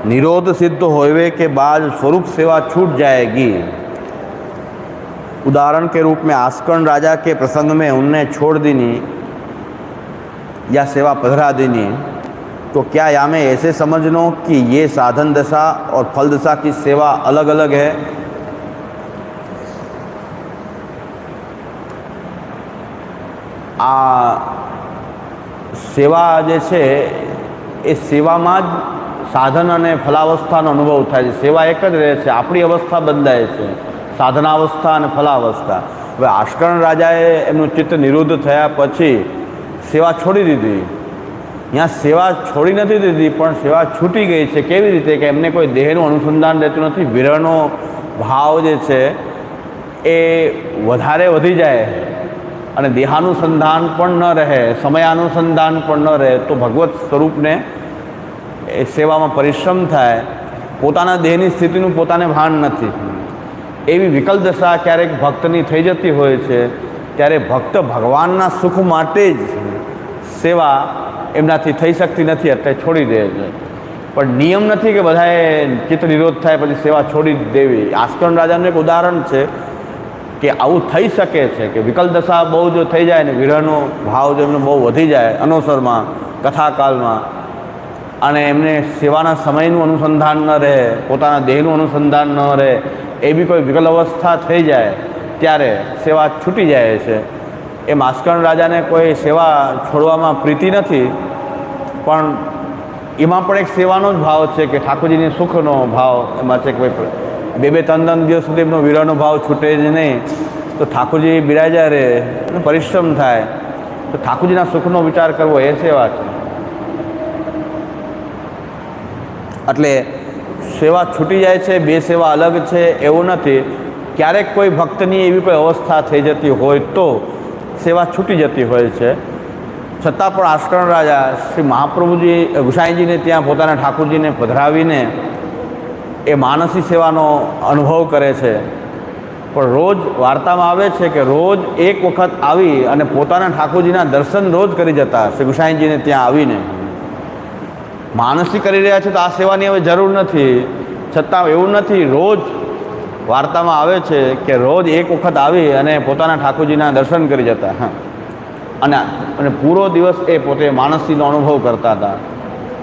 निरोध सिद्ध होवे के बाद स्वरूप सेवा छूट जाएगी। उदाहरण के रूप में आस्कर्ण राजा के प्रसंग में उनने छोड़ दीनी या सेवा पधरा दीनी, तो क्या या में ऐसे समझ लो कि ये साधन दशा और फल दशा की सेवा अलग अलग है? आ सेवा जे छे ए सेवामां ज साधन अने फलावस्थानो अनुभव थाय छे। सेवा एक ज रहे छे, आपणी अवस्था बदलाय छे, साधनावस्था अने फलावस्था। हवे आस्कर्ण राजाए एमनुं चित्त निरुद्ध थया पछी सेवा छोड़ी दीधी। यहाँ सेवा छोड़ी नहीं दीधी पण सेवा छूटी गई है। केवी रीते कि एमने कोई देहनुं अनुसंधान रहतुं नथी, विरहनो भाव जे छे ए वधारे वधी जाए અને દેહાનુસંધાન પણ ન રહે, સમયાનુસંધાન પણ ન રહે, તો ભગવત સ્વરૂપને એ સેવામાં પરિશ્રમ થાય, પોતાના દેહની સ્થિતિનું પોતાને ભાન નથી। એવી વિકલ દશા ક્યારેક ભક્તની થઈ જતી હોય છે, ત્યારે ભક્ત ભગવાનના સુખ માટે જ સેવા એમનાથી થઈ શકતી નથી, એટલે છોડી દે છે। પણ નિયમ નથી કે બધાએ ચિત્ત નિરોધ થાય પછી સેવા છોડી દેવી। આસ્કરણ રાજાનું એક ઉદાહરણ છે कि आવું થઈ શકે છે કે વિકલ દશા બહુ જો થઈ જાય ને વિરહનો ભાવ જો એમને બહુ વધી જાય અનવસરમાં કથાકાલમાં, અને એમને સેવાના સમયનું અનુસંધાન ન રહે, પોતાના દેહનું અનુસંધાન ન રહે, એવી કોઈ વિકલ અવસ્થા થઈ જાય ત્યારે સેવા છૂટી જાય છે। એમ આસ્કરણ રાજાને કોઈ સેવા છોડવામાં પ્રીતિ નથી, પણ એમાં પણ એક સેવાનો જ ભાવ છે કે ઠાકોરજીની સુખનો ભાવ એમાં છે કે ભાઈ બે બે ત્રણ દિવસ સુધી એમનો વિરહનો ભાવ છૂટે જ નહીં, તો ઠાકોરજી બિરાજા રહે, પરિશ્રમ થાય, તો ઠાકોરજીના સુખનો વિચાર કરવો એ સેવા છે। એટલે સેવા છૂટી જાય છે, બે સેવા અલગ છે એવું નથી। ક્યારેક કોઈ ભક્તની એવી કોઈ અવસ્થા થઈ જતી હોય તો સેવા છૂટી જતી હોય છે। છતાં પણ આસ્કરણ રાજા શ્રી મહાપ્રભુજી ગુસાઈજીને ત્યાં પોતાના ઠાકોરજીને પધરાવીને એ માનસી સેવાનો અનુભવ કરે છે। પણ રોજ વાર્તામાં આવે છે કે રોજ એક વખત આવી અને પોતાના ઠાકોરજીના દર્શન રોજ કરી જતા શ્રી ગુસાઈજીને ત્યાં આવીને। માનસી કરી રહ્યા છે તો આ સેવાની હવે જરૂર નથી, છતાં એવું નથી, રોજ વાર્તામાં આવે છે કે રોજ એક વખત આવી અને પોતાના ઠાકોરજીના દર્શન કરી જતા। અને પૂરો દિવસ એ પોતે માનસીનો અનુભવ કરતા હતા।